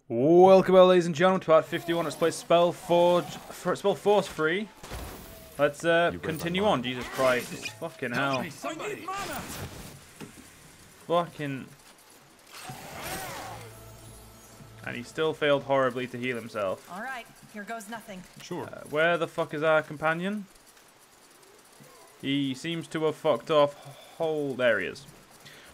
Welcome, ladies and gentlemen, to part 51. Let's play SpellForce free. Let's continue on. Jesus Christ. Fucking hell. Fucking... And he still failed horribly to heal himself. Alright, here goes nothing. Sure. Where the fuck is our companion? He seems to have fucked off whole areas.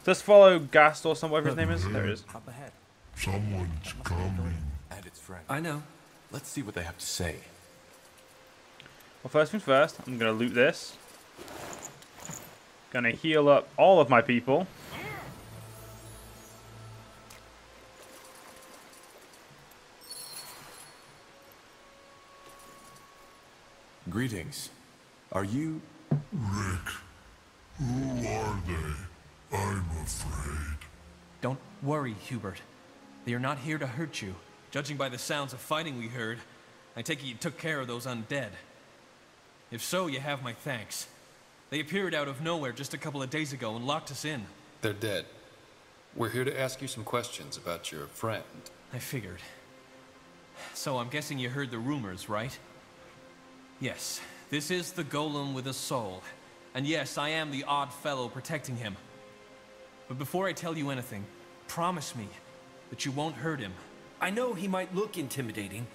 Let's follow Gast or whatever his name is. There it is. Up ahead. Someone's coming. And its friend. I know. Let's see what they have to say. Well, first things first, I'm gonna loot this. Gonna heal up all of my people. Greetings. Are you... Rick, who are they? I'm afraid. Don't worry, Hubert. They are not here to hurt you. Judging by the sounds of fighting we heard, I take it you took care of those undead. If so, you have my thanks. They appeared out of nowhere just a couple of days ago and locked us in. They're dead. We're here to ask you some questions about your friend. I figured. So I'm guessing you heard the rumors, right? Yes, this is the golem with a soul. And yes, I am the odd fellow protecting him. But before I tell you anything, promise me that you won't hurt him. I know he might look intimidating,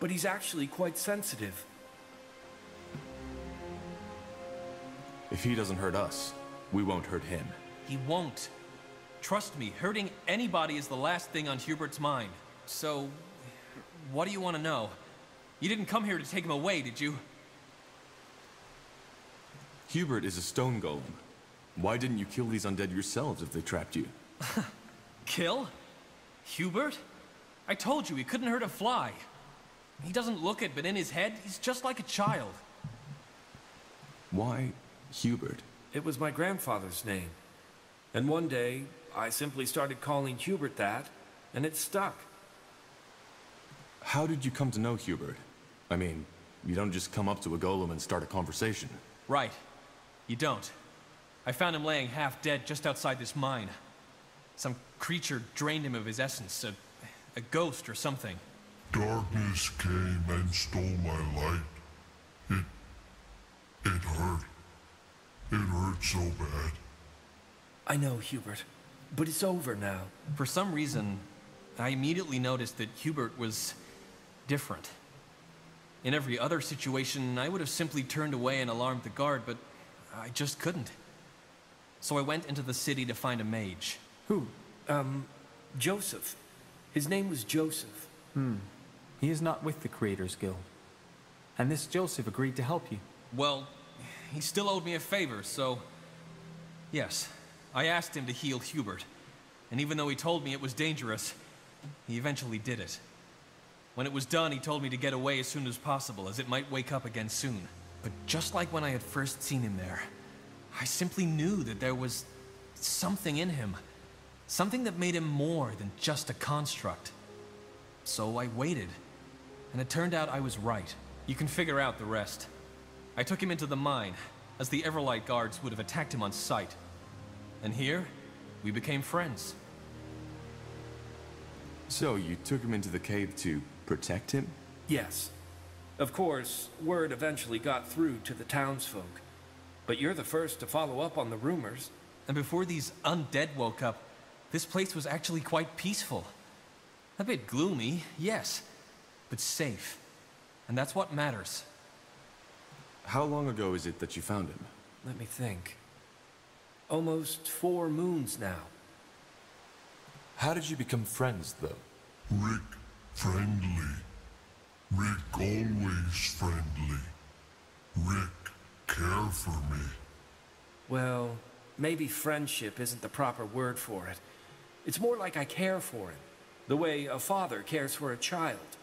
but he's actually quite sensitive. If he doesn't hurt us, we won't hurt him. He won't. Trust me, hurting anybody is the last thing on Hubert's mind. So, what do you want to know? You didn't come here to take him away, did you? Hubert is a stone golem. Why didn't you kill these undead yourselves if they trapped you? Kill? Hubert? I told you he couldn't hurt a fly. He doesn't look it, but in his head, he's just like a child. Why Hubert? It was my grandfather's name. And one day, I simply started calling Hubert that, and it stuck. How did you come to know Hubert? I mean, you don't just come up to a golem and start a conversation. Right. You don't. I found him laying half dead just outside this mine. Some creature drained him of his essence, a ghost or something. Darkness came and stole my light. It hurt. It hurt so bad. I know, Hubert, but it's over now. For some reason, I immediately noticed that Hubert was different. In every other situation, I would have simply turned away and alarmed the guard, but I just couldn't. So I went into the city to find a mage. Who? Joseph. His name was Joseph. He is not with the Creators Guild. And this Joseph agreed to help you. Well, he still owed me a favor, so... Yes, I asked him to heal Hubert. And even though he told me it was dangerous, he eventually did it. When it was done, he told me to get away as soon as possible, as it might wake up again soon. But just like when I had first seen him there, I simply knew that there was something in him. Something that made him more than just a construct. So I waited, and it turned out I was right. You can figure out the rest. I took him into the mine, as the Everlight guards would have attacked him on sight. And here, we became friends. So you took him into the cave to protect him? Yes. Of course, word eventually got through to the townsfolk. But you're the first to follow up on the rumors. And before these undead woke up, this place was actually quite peaceful. A bit gloomy, yes, but safe. And that's what matters. How long ago is it that you found him? Let me think. Almost 4 moons now. How did you become friends, though? Rick, friendly. Rick, always friendly. Rick, care for me. Well, maybe friendship isn't the proper word for it. It's more like I care for him, the way a father cares for a child.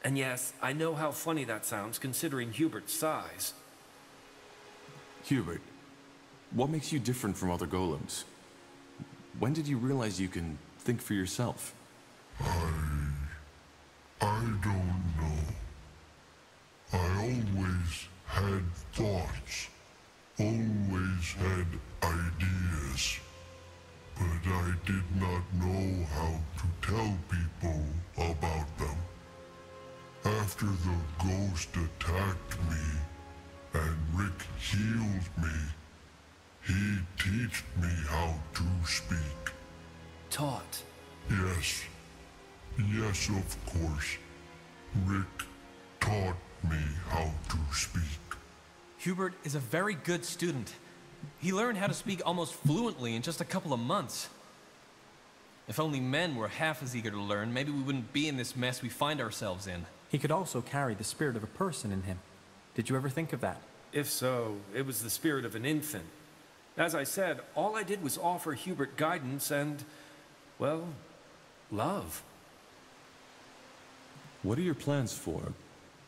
And yes, I know how funny that sounds considering Hubert's size. Hubert, what makes you different from other golems? When did you realize you can think for yourself? I don't know. I always had thoughts, always had ideas. But I did not know how to tell people After the ghost attacked me, and Rick healed me, he taught me how to speak. Taught? Yes. Yes, of course. Rick taught me how to speak. Hubert is a very good student. He learned how to speak almost fluently in just a couple of months. If only men were half as eager to learn, maybe we wouldn't be in this mess we find ourselves in. He could also carry the spirit of a person in him. Did you ever think of that? If so, it was the spirit of an infant. As I said, all I did was offer Hubert guidance and, well, love. What are your plans for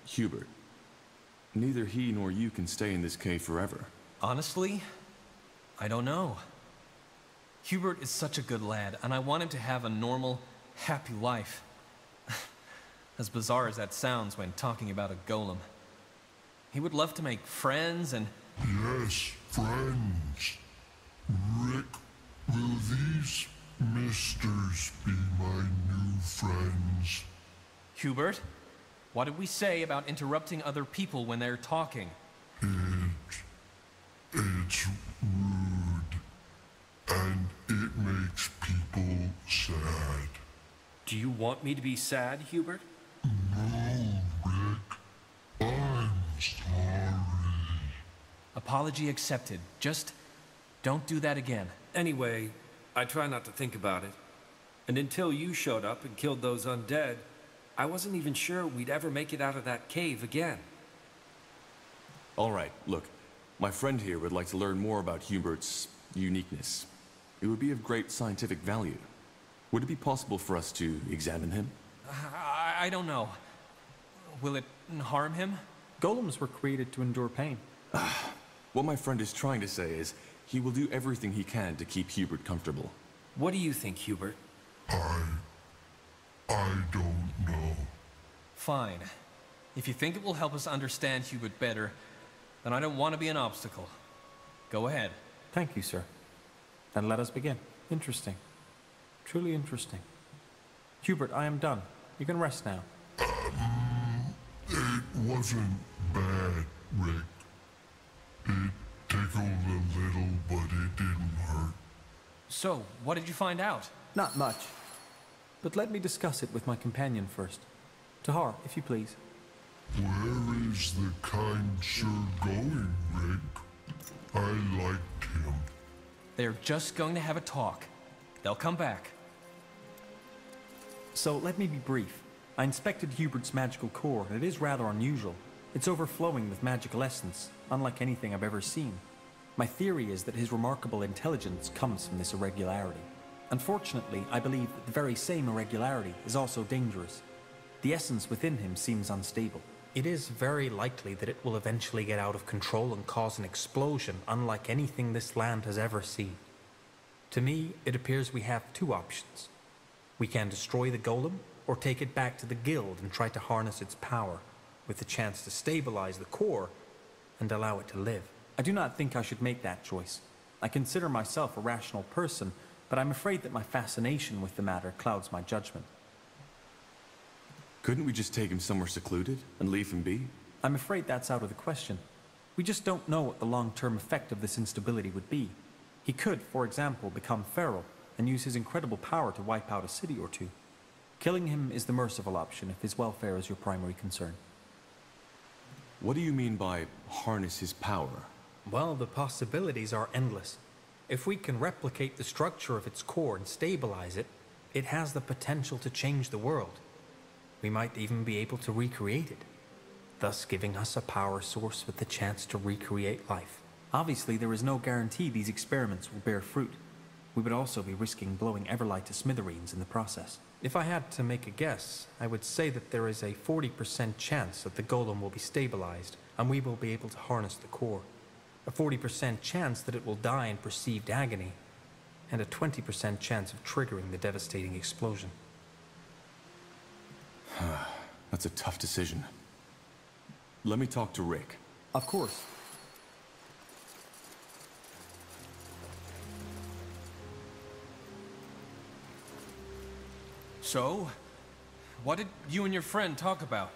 Hubert? Neither he nor you can stay in this cave forever. Honestly, I don't know. Hubert is such a good lad, and I want him to have a normal, happy life. As bizarre as that sounds when talking about a golem. He would love to make friends and... Yes, friends. Rick, will these misters be my new friends? Hubert, what did we say about interrupting other people when they're talking? It's rude. And it makes people sad. Do you want me to be sad, Hubert? No, Rick. I'm sorry. Apology accepted. Just don't do that again. Anyway, I try not to think about it. And until you showed up and killed those undead, I wasn't even sure we'd ever make it out of that cave again. All right, look. My friend here would like to learn more about Hubert's uniqueness. It would be of great scientific value. Would it be possible for us to examine him? I don't know. Will it harm him? Golems were created to endure pain. What my friend is trying to say is, he will do everything he can to keep Hubert comfortable. What do you think, Hubert? I don't know. Fine. If you think it will help us understand Hubert better, then I don't want to be an obstacle. Go ahead. Thank you, sir. Then let us begin. Interesting. Truly interesting. Hubert, I am done. You can rest now. It wasn't bad, Rick. It tickled a little, but it didn't hurt. So, what did you find out? Not much. But let me discuss it with my companion first. Tahar, if you please. Where is the kind sir going, Rick? I liked him. They're just going to have a talk. They'll come back. So let me be brief. I inspected Hubert's magical core, and it is rather unusual. It's overflowing with magical essence, unlike anything I've ever seen. My theory is that his remarkable intelligence comes from this irregularity. Unfortunately, I believe that the very same irregularity is also dangerous. The essence within him seems unstable. It is very likely that it will eventually get out of control and cause an explosion unlike anything this land has ever seen. To me, it appears we have two options. We can destroy the golem, or take it back to the guild and try to harness its power, with the chance to stabilize the core and allow it to live. I do not think I should make that choice. I consider myself a rational person, but I'm afraid that my fascination with the matter clouds my judgment. Couldn't we just take him somewhere secluded and leave him be? I'm afraid that's out of the question. We just don't know what the long-term effect of this instability would be. He could, for example, become feral and use his incredible power to wipe out a city or two. Killing him is the merciful option if his welfare is your primary concern. What do you mean by harness his power? Well, the possibilities are endless. If we can replicate the structure of its core and stabilize it, it has the potential to change the world. We might even be able to recreate it, thus giving us a power source with the chance to recreate life. Obviously, there is no guarantee these experiments will bear fruit. We would also be risking blowing Everlight to smithereens in the process. If I had to make a guess, I would say that there is a 40% chance that the golem will be stabilized, and we will be able to harness the core. A 40% chance that it will die in perceived agony, and a 20% chance of triggering the devastating explosion. That's a tough decision. Let me talk to Rick. Of course. So, what did you and your friend talk about?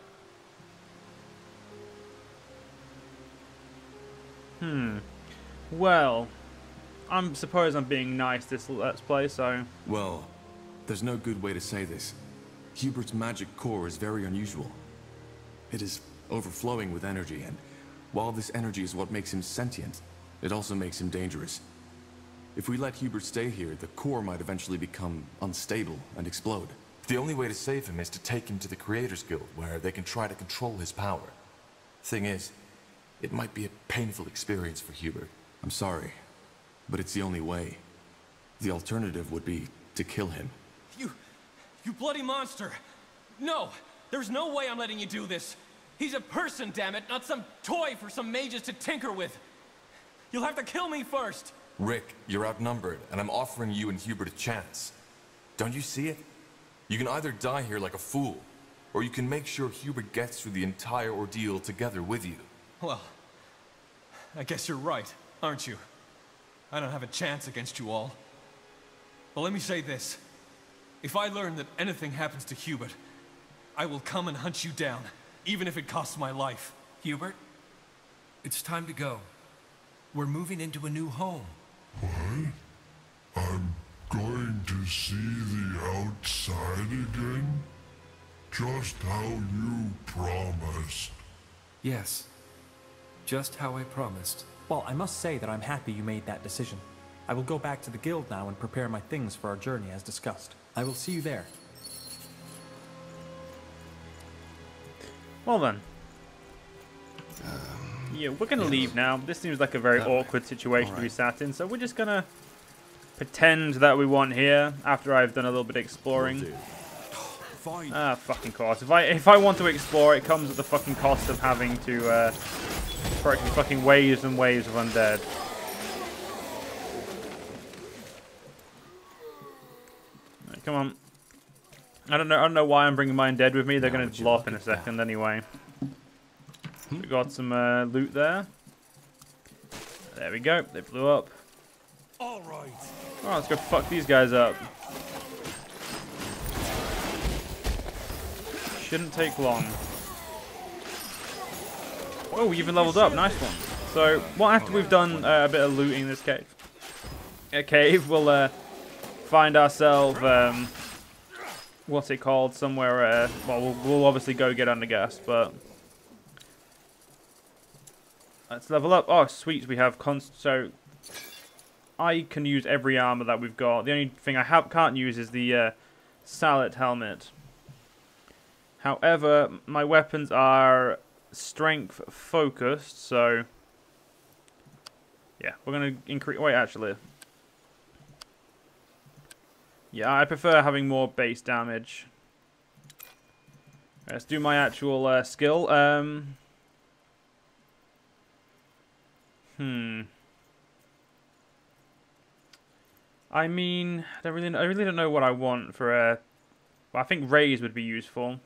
Well, I suppose I'm being nice this Let's Play, so... Well, there's no good way to say this. Hubert's magic core is very unusual. It is overflowing with energy, and while this energy is what makes him sentient, it also makes him dangerous. If we let Hubert stay here, the core might eventually become unstable and explode. The only way to save him is to take him to the Creators Guild, where they can try to control his power. Thing is, it might be a painful experience for Hubert. I'm sorry, but it's the only way. The alternative would be to kill him. You bloody monster! No! There's no way I'm letting you do this! He's a person, damn it, not some toy for some mages to tinker with! You'll have to kill me first! Rick, you're outnumbered, and I'm offering you and Hubert a chance. Don't you see it? You can either die here like a fool, or you can make sure Hubert gets through the entire ordeal together with you. Well, I guess you're right, aren't you? I don't have a chance against you all. But let me say this. If I learn that anything happens to Hubert, I will come and hunt you down, even if it costs my life. Hubert, it's time to go. We're moving into a new home. What? I'm going to see the outside again? Just how you promised. Yes. Just how I promised. Well, I must say that I'm happy you made that decision. I will go back to the guild now and prepare my things for our journey as discussed. I will see you there. Well then. Yeah, we're going to leave now. This seems like a very awkward situation to be sat in, so we're just going to pretend that we want here after I've done a little bit of exploring. Ah, fucking course. If I want to explore, it comes at the fucking cost of having to practice fucking waves and waves of undead. Right, come on. I don't know why I'm bringing my undead with me. They're going to blow up in a second anyway. We got some loot there. There we go. They blew up. All right. Oh, let's go fuck these guys up. Shouldn't take long. Oh, we even leveled up. Nice one. So, after we've done a bit of looting in this cave, we'll find ourselves, what's it called? Somewhere, well, we'll obviously go get under gas, but let's level up. Oh, sweet. We have so I can use every armor that we've got. The only thing I can't use is the Salet helmet. However, my weapons are strength focused, so yeah, we're gonna increase. Wait, actually, yeah, I prefer having more base damage. Let's do my actual skill. I mean, I really don't know what I want for well, I think raise would be useful.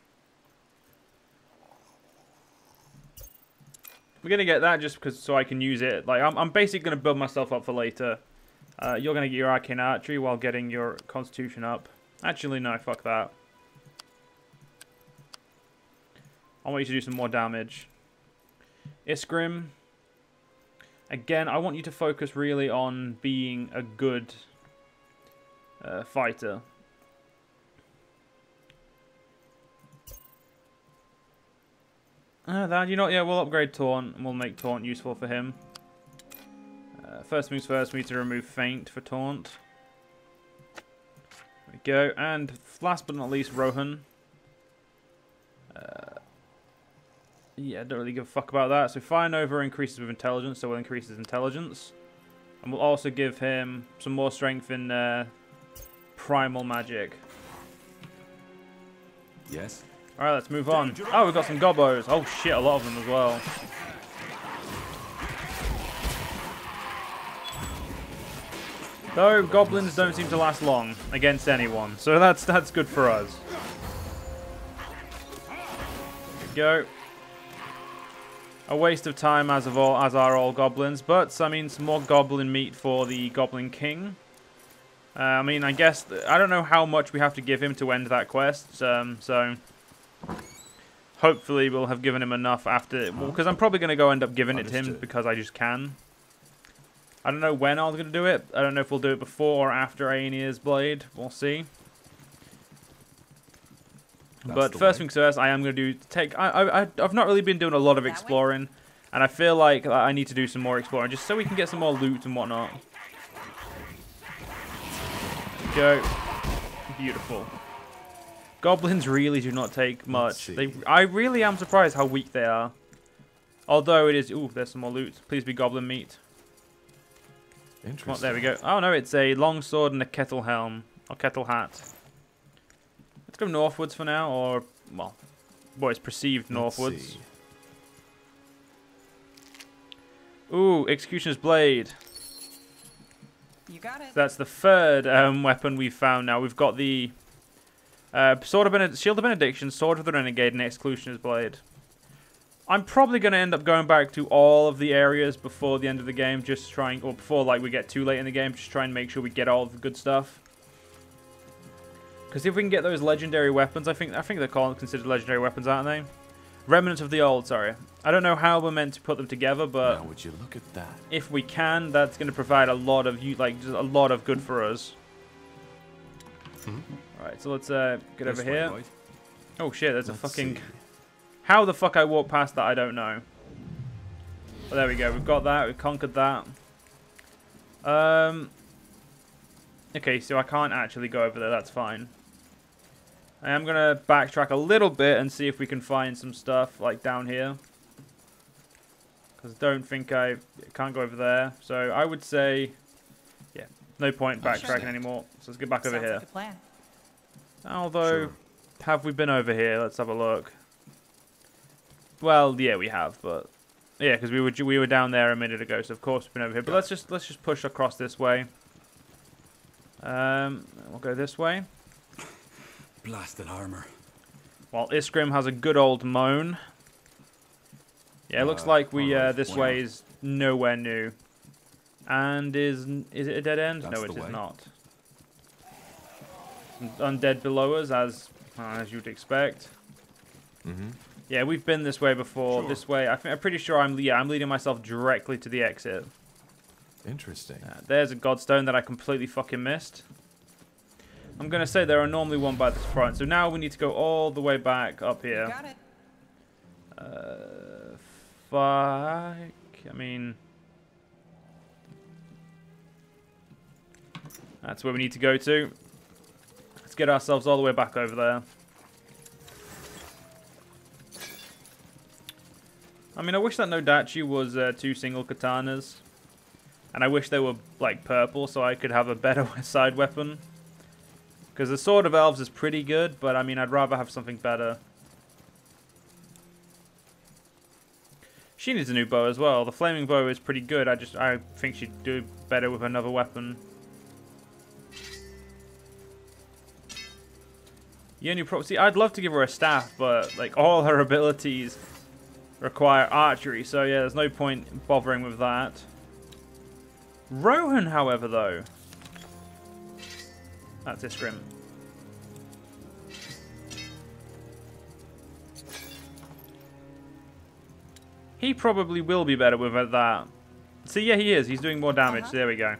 We're gonna get that just because so I can use it. Like I'm basically gonna build myself up for later. You're gonna get your arcane archery while getting your constitution up. Actually, no, fuck that. I want you to do some more damage. Iskrim. Again, I want you to focus really on being a good fighter. That, you know, yeah, we'll upgrade Taunt and we'll make Taunt useful for him. First things first, we need to remove Feint for Taunt. There we go. And last but not least, Rohan. Yeah, don't really give a fuck about that. So Fire Nova increases with intelligence, so we'll increase his intelligence. And we'll also give him some more strength in primal magic. Yes? Alright, let's move on. Oh, we've got some gobos. Oh shit, a lot of them as well. Though goblins don't seem to last long against anyone, so that's good for us. There we go. A waste of time as are all goblins, but I mean some more goblin meat for the Goblin King. I mean, I guess I don't know how much we have to give him to end that quest, so hopefully we'll have given him enough after, because I'm probably going to go end up giving it to him because I just can. I don't know when I was going to do it. I don't know if we'll do it before or after Aonir's blade. We'll see. But first things first, I am going to I've not really been doing a lot of exploring. And I feel like I need to do some more exploring, just so we can get some more loot and whatnot. There we go. Beautiful. Goblins really do not take much. I really am surprised how weak they are. Although it is... Ooh, there's some more loot. Please be goblin meat. Interesting. There we go. Oh, no, it's a longsword and a kettle helm. Or kettle hat. Let's go northwards for now, or... Well, it's perceived northwards. Ooh, Executioner's Blade. You got it. So that's the third weapon we've found now. We've got the Shield of Benediction, Sword of the Renegade, and Executioner's Blade. I'm probably going to end up going back to all of the areas before the end of the game, just trying, or before like we get too late in the game, just try and make sure we get all of the good stuff. Because if we can get those legendary weapons, I think they're considered legendary weapons, aren't they? Remnants of the Old, sorry. I don't know how we're meant to put them together, but now would you look at that? If we can, that's going to provide a lot of just a lot of good for us. Alright, so let's get over here. Right? Oh shit, there's a fucking... See. How the fuck I walked past that, I don't know. But there we go, we've got that, we've conquered that. Okay, so I can't actually go over there, that's fine. I am going to backtrack a little bit and see if we can find some stuff, like down here. Because I don't think I can't go over there. So I would say, yeah, no point backtracking anymore. So let's get back over here. Like a plan. Although, have we been over here? Let's have a look. Well, yeah, we have, but yeah, because we were down there a minute ago, so of course we've been over here. But let's just push across this way. We'll go this way. Blasted armor. While Iskrim has a good old moan. Yeah, it looks like we this way is nowhere new. And is it a dead end? No, it is not. Some undead below us, as you'd expect. Yeah, we've been this way before. This way, I'm pretty sure I'm leading myself directly to the exit. Interesting. There's a godstone that I completely fucking missed. I'm gonna say there are normally one by this front, so now we need to go all the way back up here. Got it. Fuck. I mean, that's where we need to go to. Let's get ourselves all the way back over there. I mean, I wish that Nodachi was 2 single katanas. And I wish they were, like, purple so I could have a better side weapon. Because the Sword of Elves is pretty good, but, I mean, I'd rather have something better. She needs a new bow as well. The Flaming Bow is pretty good. I think she'd do better with another weapon. See, I'd love to give her a staff, but, like, all her abilities require archery. So, yeah, there's no point bothering with that. Rohan, however, though. That's Iskrim. He probably will be better with that. See, yeah, he is. He's doing more damage. There we go.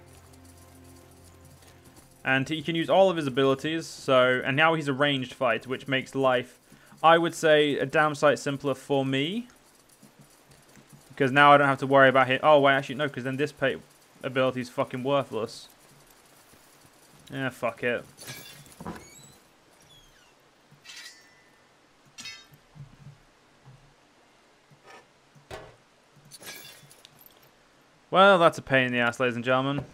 And he can use all of his abilities. So, and now he's a ranged fight, which makes life, I would say, a damn sight simpler for me. Because now I don't have to worry about him. Oh, wait, actually, no, because then this ability is fucking worthless. Yeah, fuck it. Well, that's a pain in the ass, ladies and gentlemen.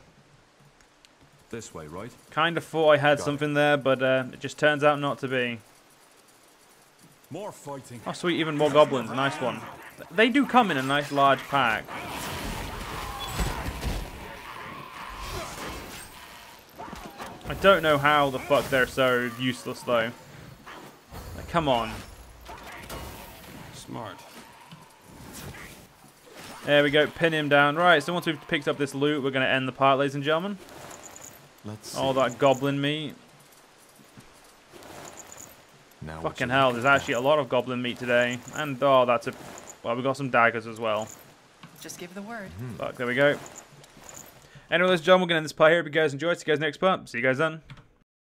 This way, right? Kind of thought I had something there, but it just turns out not to be. More fighting. Oh, sweet, even more goblins. Nice one. They do come in a nice large pack. I don't know how the fuck they're so useless, though. Like, come on. Smart. There we go, pin him down. Right, so once we've picked up this loot, we're going to end the part, ladies and gentlemen. Let's see. All that goblin meat. Now fucking hell, there's actually a lot of goblin meat today. And, oh, that's a... Well, we got some daggers as well. Just give the word. Fuck, there we go. Anyway, ladies and gentlemen, we're going to end this part here. If you guys enjoyed, see you guys next part. See you guys then.